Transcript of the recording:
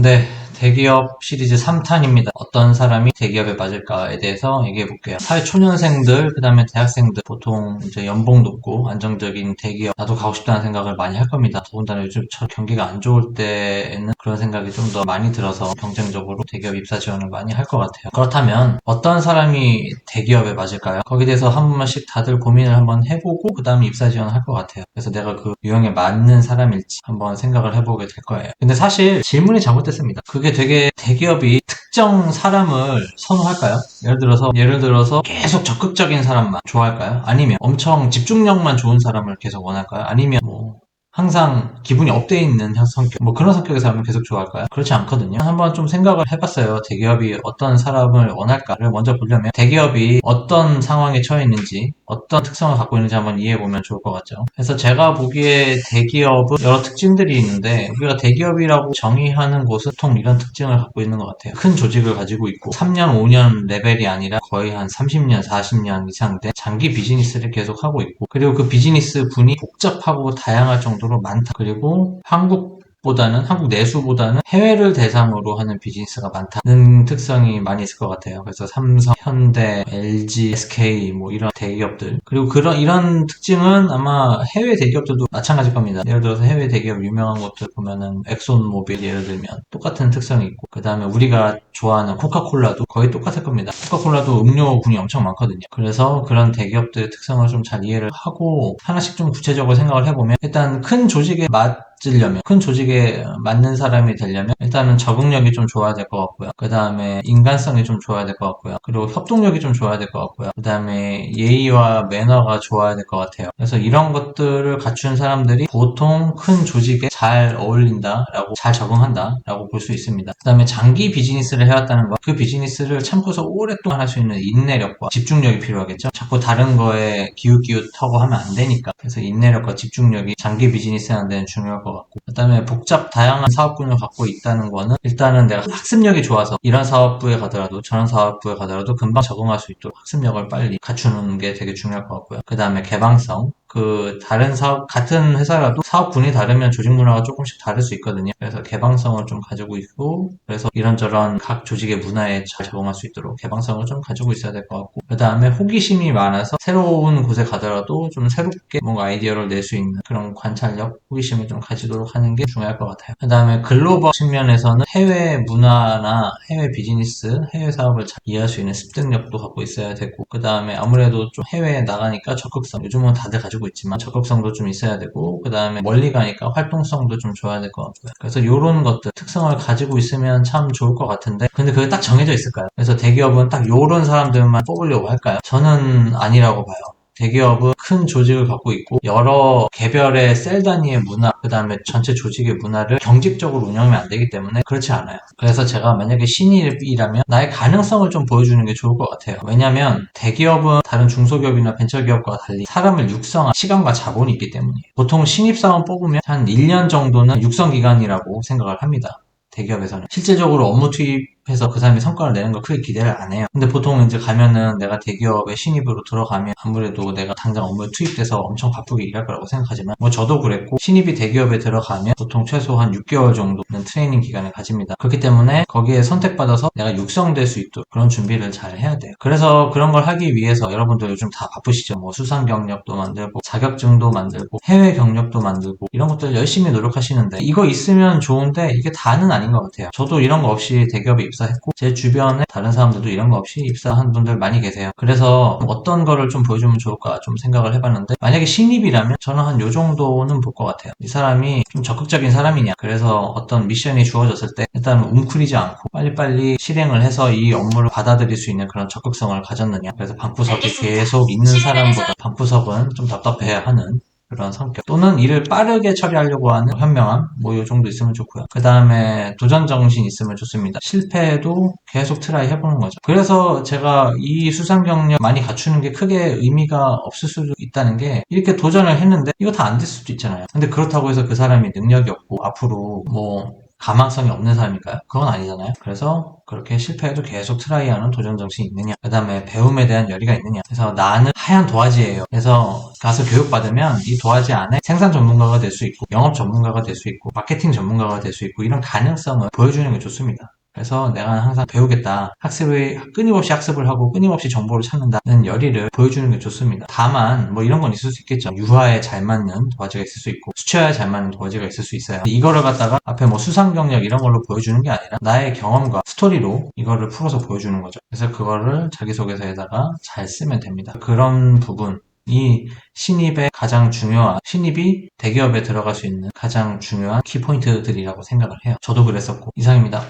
네, 대기업 시리즈 3탄입니다. 어떤 사람이 대기업에 맞을까에 대해서 얘기해 볼게요. 사회초년생들, 그 다음에 대학생들, 보통 이제 연봉 높고 안정적인 대기업, 나도 가고 싶다는 생각을 많이 할 겁니다. 더군다나 요즘처럼 경기가 안 좋을 때에는 그런 생각이 좀 더 많이 들어서 경쟁적으로 대기업 입사 지원을 많이 할 것 같아요. 그렇다면 어떤 사람이 대기업에 맞을까요? 거기에 대해서 한 번씩 다들 고민을 한번 해보고 그 다음에 입사 지원을 할 것 같아요. 그래서 내가 그 유형에 맞는 사람일지 한번 생각을 해보게 될 거예요. 근데 사실 질문이 잘못됐습니다. 그게 되게 대기업이 특정 사람을 선호할까요? 예를 들어서 계속 적극적인 사람만 좋아할까요? 아니면 엄청 집중력만 좋은 사람을 계속 원할까요? 아니면 뭐 항상 기분이 업돼 있는 성격, 뭐 그런 성격의 사람을 계속 좋아할까요? 그렇지 않거든요. 한번 좀 생각을 해봤어요. 대기업이 어떤 사람을 원할까를 먼저 보려면 대기업이 어떤 상황에 처해 있는지, 어떤 특성을 갖고 있는지 한번 이해해보면 좋을 것 같죠. 그래서 제가 보기에 대기업은 여러 특징들이 있는데, 우리가 대기업이라고 정의하는 곳은 보통 이런 특징을 갖고 있는 것 같아요. 큰 조직을 가지고 있고, 3년, 5년 레벨이 아니라 거의 한 30년, 40년 이상 된 장기 비즈니스를 계속하고 있고, 그리고 그 비즈니스 분이 복잡하고 다양할 정도로 많다. 그리고 한국 내수보다는 해외를 대상으로 하는 비즈니스가 많다는 특성이 많이 있을 것 같아요. 그래서 삼성, 현대, LG, SK 뭐 이런 대기업들, 그리고 이런 특징은 아마 해외 대기업들도 마찬가지일 겁니다. 예를 들어서 해외 대기업 유명한 것들 보면은 엑손모빌 예를 들면 똑같은 특성이 있고, 그 다음에 우리가 좋아하는 코카콜라도 거의 똑같을 겁니다. 코카콜라도 음료군이 엄청 많거든요. 그래서 그런 대기업들의 특성을 좀 잘 이해를 하고 하나씩 좀 구체적으로 생각을 해보면, 일단 큰 조직에 맞는 사람이 되려면 일단은 적응력이 좀 좋아야 될 것 같고요. 그 다음에 인간성이 좀 좋아야 될 것 같고요. 그리고 협동력이 좀 좋아야 될 것 같고요. 그 다음에 예의와 매너가 좋아야 될 것 같아요. 그래서 이런 것들을 갖춘 사람들이 보통 큰 조직에 잘 어울린다라고, 잘 적응한다라고 볼 수 있습니다. 그 다음에 장기 비즈니스를 해왔다는 것, 그 비즈니스를 참고서 오랫동안 할 수 있는 인내력과 집중력이 필요하겠죠. 자꾸 다른 거에 기웃기웃하고 하면 안 되니까. 그래서 인내력과 집중력이 장기 비즈니스 하는 데는 중요할 것 같고, 그 다음에 다양한 사업군을 갖고 있다는 거는 일단은 내가 학습력이 좋아서 이런 사업부에 가더라도 저런 사업부에 가더라도 금방 적응할 수 있도록 학습력을 빨리 갖추는 게 되게 중요할 것 같고요. 그 다음에 개방성, 같은 회사라도 사업군이 다르면 조직 문화가 조금씩 다를 수 있거든요. 그래서 개방성을 좀 가지고 있고, 그래서 이런저런 각 조직의 문화에 잘 적응할 수 있도록 개방성을 좀 가지고 있어야 될 것 같고, 그 다음에 호기심이 많아서 새로운 곳에 가더라도 좀 새롭게 뭔가 아이디어를 낼 수 있는 그런 관찰력, 호기심을 좀 가지도록 하는 게 중요할 것 같아요. 그 다음에 글로벌 측면에서는 해외 문화나 해외 비즈니스, 해외 사업을 잘 이해할 수 있는 습득력도 갖고 있어야 되고, 그 다음에 아무래도 좀 해외에 나가니까 적극성, 요즘은 다들 가지고 있지만 적극성도 좀 있어야 되고, 그 다음에 멀리 가니까 활동성도 좀 줘야 될 것 같고요. 그래서 이런 것들, 특성을 가지고 있으면 참 좋을 것 같은데, 근데 그게 딱 정해져 있을까요? 그래서 대기업은 딱 요런 사람들만 뽑으려고 할까요? 저는 아니라고 봐요. 대기업은 큰 조직을 갖고 있고 여러 개별의 셀 단위의 문화, 그 다음에 전체 조직의 문화를 경직적으로 운영하면 안 되기 때문에 그렇지 않아요. 그래서 제가 만약에 신입이라면 나의 가능성을 좀 보여주는 게 좋을 것 같아요. 왜냐면 대기업은 다른 중소기업이나 벤처기업과 달리 사람을 육성한 시간과 자본이 있기 때문이에요. 보통 신입사원 뽑으면 한 1년 정도는 육성기간이라고 생각을 합니다. 대기업에서는 실질적으로 업무 투입해서 그 사람이 성과를 내는 걸 크게 기대를 안 해요. 근데 보통 이제 가면은 내가 대기업에 신입으로 들어가면 아무래도 내가 당장 업무에 투입돼서 엄청 바쁘게 일할 거라고 생각하지만, 뭐 저도 그랬고, 신입이 대기업에 들어가면 보통 최소 한 6개월 정도는 트레이닝 기간을 가집니다. 그렇기 때문에 거기에 선택받아서 내가 육성될 수 있도록 그런 준비를 잘 해야 돼요. 그래서 그런 걸 하기 위해서 여러분들 요즘 다 바쁘시죠. 뭐 수상 경력도 만들고 자격증도 만들고 해외 경력도 만들고 이런 것들 열심히 노력하시는데, 이거 있으면 좋은데 이게 다는 아닌 것 같아요. 저도 이런 거 없이 대기업에 입사했고 제 주변에 다른 사람들도 이런 거 없이 입사한 분들 많이 계세요. 그래서 어떤 거를 좀 보여주면 좋을까 좀 생각을 해봤는데, 만약에 신입이라면 저는 한 요 정도는 볼 것 같아요. 이 사람이 좀 적극적인 사람이냐, 그래서 어떤 미션이 주어졌을 때 일단 웅크리지 않고 빨리빨리 실행을 해서 이 업무를 받아들일 수 있는 그런 적극성을 가졌느냐, 그래서 방구석에 계속 있는 사람보다 방구석은 좀 답답해야 하는 그런 성격, 또는 일을 빠르게 처리하려고 하는 현명함, 뭐 요 정도 있으면 좋고요. 그 다음에 도전 정신 있으면 좋습니다. 실패해도 계속 트라이 해보는 거죠. 그래서 제가 이 수상 경력 많이 갖추는 게 크게 의미가 없을 수도 있다는 게, 이렇게 도전을 했는데 이거 다 안 될 수도 있잖아요. 근데 그렇다고 해서 그 사람이 능력이 없고 앞으로 뭐 가망성이 없는 사람일까요? 그건 아니잖아요. 그래서 그렇게 실패해도 계속 트라이하는 도전 정신이 있느냐, 그 다음에 배움에 대한 열의가 있느냐. 그래서 나는 하얀 도화지예요. 그래서 가서 교육받으면 이 도화지 안에 생산 전문가가 될 수 있고, 영업 전문가가 될 수 있고, 마케팅 전문가가 될 수 있고, 이런 가능성을 보여주는 게 좋습니다. 그래서 내가 항상 배우겠다. 끊임없이 학습을 하고 끊임없이 정보를 찾는다는 열의를 보여주는 게 좋습니다. 다만, 뭐 이런 건 있을 수 있겠죠. 유화에 잘 맞는 도화지가 있을 수 있고, 수채화에 잘 맞는 도화지가 있을 수 있어요. 이거를 갖다가 앞에 뭐 수상 경력 이런 걸로 보여주는 게 아니라 나의 경험과 스토리로 이거를 풀어서 보여주는 거죠. 그래서 그거를 자기소개서에다가 잘 쓰면 됩니다. 그런 부분, 이 신입이 대기업에 들어갈 수 있는 가장 중요한 키포인트들이라고 생각을 해요. 저도 그랬었고. 이상입니다.